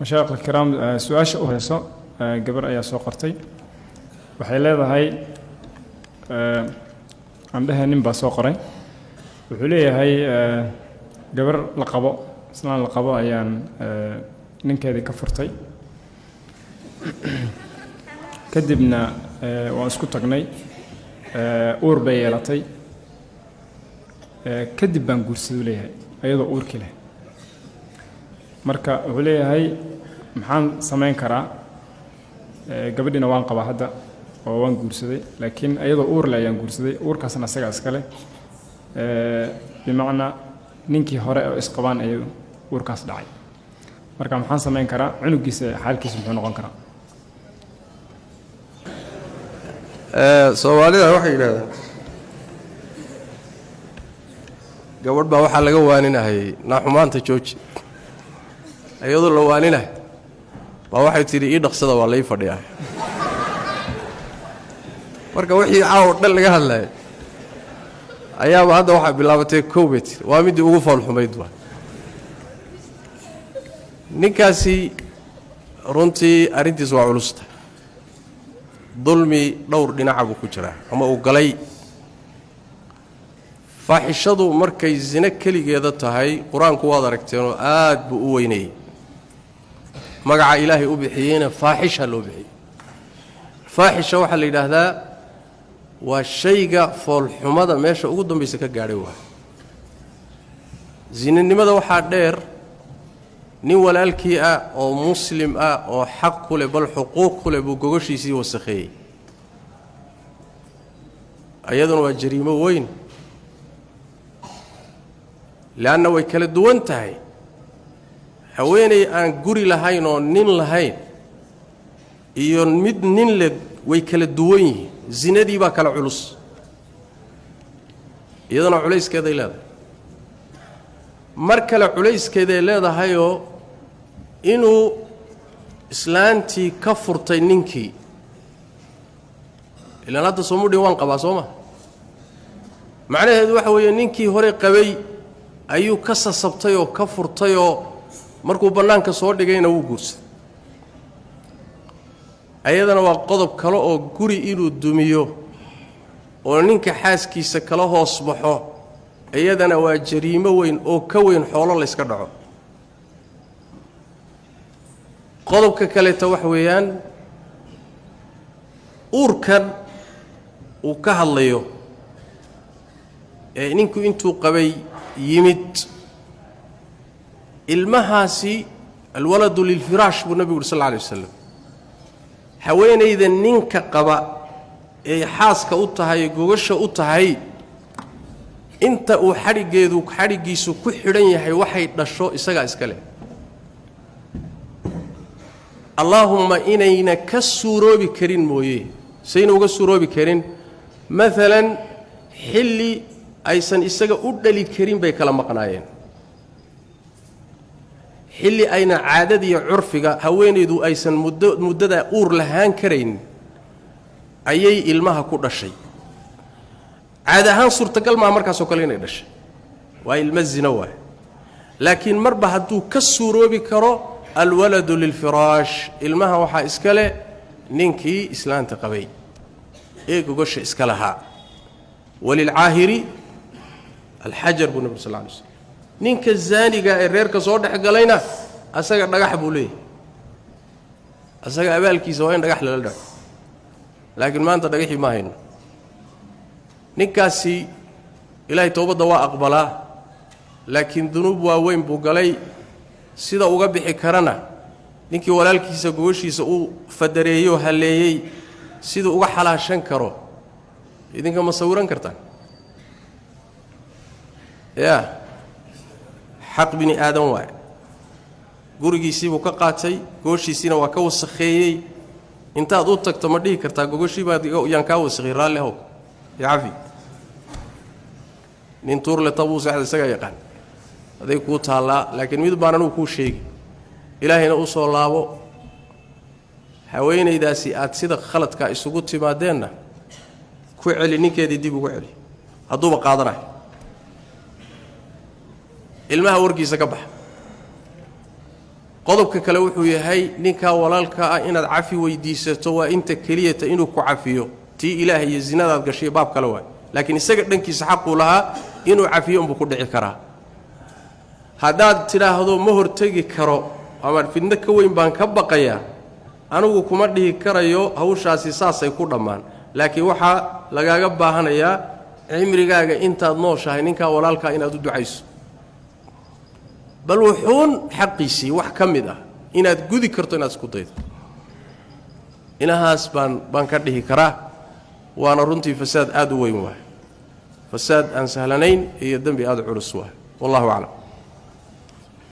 مشايخ الكرام سؤال هيسو قبل أي سوق قرتي وحيلا هاي عندها نبى سوقري وحليه هاي قبل لقبة سنان لقبة أيام نك هذه كفرتي كدبنا وأسكت تقني أوربيلاتي كدب بنقول سدوليه أيضا أور كله marka wuxuu leeyahay maxaan sameyn karaa gabadhina waan qaba hadda oo waan guursaday laakiin ayadoo uur la ayaan guursaday uurkaasna asaga iskale bimaana ninkii hore oo isqabaan ay uurkaas dhacay marka maxaan sameyn karaa cunugiisa xaalkiisa muxuu noqon karaa Soomaalida waxay yiraahdaan gabadh baa waxa laga waaninahay naaxumaanta jooji ayadoo la waaninahay baa waxay tiri ii dhaqsada waa lay fadhiyaa marka wixii caaw dhan laga hadlay ayaaba hadda waxa bilaabatay covid waa mid ugu fool xumayd waa ninkaasi runtii arintiis waa culusta dulmi dhowr dhinaca buu ku jiraa ama uu galay faaxishadu markay zina kaligeeda tahay quraanku waad aragteen oo aad buu u weynay magaca ilaahay u bixiyeen faaxisha loo bixiyay faaxisha waxa la yiraahdaa waa shayga fool xumada meesha ugu dambaysa ka gaaray waa zinanimada waxa dheer nin walaalkii ah oo muslim ah oo xaq ku leh bal xuquuq ku leh buu gogoshiisii wasakhay ayaduna waa jariimo weyn laana way kala duwan tahay haweenay aan guri lahayn oo nin lahayn iyo mid nin le way kala duwan yihiin zinadii baa kala culus iyadana culayskeeda ay leedahay mar kale culayskeeda ay leedahay oo inuu islaantii ka furtay ninkii ilaa hadda soo mudhin waan qabaa Sooma macnaheedu waxa weeye ninkii hore qabay ayuu ka sasabtay oo ka furtay oo markuu banaanka soo dhigayna uu guursaday ayadana waa qodob kale oo guri inuu dumiyo oo ninka xaaskiisa kala hoos baxo ayadana waa jariimo weyn oo ka weyn xoolo la iska dhaco qodobka kale ta wax weeyaan uurkan uu ka hadlayo ee ninku intuu qabay yimid ilmahaasi alwaladu lilfiraash buu nabigu sallallahu alayhi wasallam haweenayda ninka qaba ee xaaska u tahay gogasha u tahay inta uu xarigiisu ku xidhan yahay waxay dhasho isaga iska leh allahumma inayna ka suuroobi karin mooyee sayna uga suuroobi karin maalan xilli aysan isaga u dhali karin bay kala maqnaayeen xilli ayna caadada iyo curfiga haweenaydu aysan muddada uur lahaan karayn ayay ilmaha ku dhashay caad ahaan suurtagal ma markaas oo kale inay dhashay waa ilma zina waa laakiin marba hadduu ka suuroobi karo alwaladu lilfiraash ilmaha waxaa iska leh ninkii islaanta qabay ee gogosha iska lahaa walilcaahiri alxajar buu nabi sallallahu alayhi wasallam ninka zaaniga ee reerka soo dhaxgalayna asaga dhagax buu leeyahay asaga abaalkiisa waa in dhagax la dhaco laakiin maanta dhagaxi ma hayno ninkaasi ilaahay toobada waa aqbalaa laakiin dunuub waa weyn buu galay sida uga bixi karana ninkii walaalkiisa gogoshiisa uu fadareeyo haleeyay sida uga xalaashan karo idinka ma sawiran kartaan ya xaq bini aadan waay gurigiisii buu ka qaatay gogoshiisina waa ka wasakheeyay intaad u tagto ma dhihi kartaa gogoshii baad yaan ka wasakhay raalli ahow yaafi nin tuur le tabu saxda isaga yaqaan aday ku taala laakiin mid baanan uu ku sheegi ilaahina uu soo laabo haweenaydaasi aad sida khaladka isugu timaadeenna ku celi ninkeedii dib ugu celi hadduu qaadanayo ilmaha warkiisa ka bax qodobka kale wuxuu yahay ninka walaalka ah inaad cafi weydiisato waa inta keliyata inuu ku cafiyo tii ilaahay iyo zinadaad gashay baab kale waay laakiin isaga dhankiisa xaq u lahaa inuu cafiyo umbu ku dhici karaa haddaad tidhaahdo ma hortegi karo ama fidna ka weyn baan ka baqayaa anigu kuma dhihi karayo hawshaasi saasay ku dhammaan laakiin waxaa lagaaga baahanayaa cimrigaaga intaad nooshahay ninka walaalka inaad u ducayso bal wuxuun xaqiisii wax ka mid ah inaad gudi karto inaad isku daydo inahaas baan ka dhihi karaa waana runtii fasaad aad u weyn waay fasaad aan sahlanayn iyo dembi aad u culus waay wallahu aclam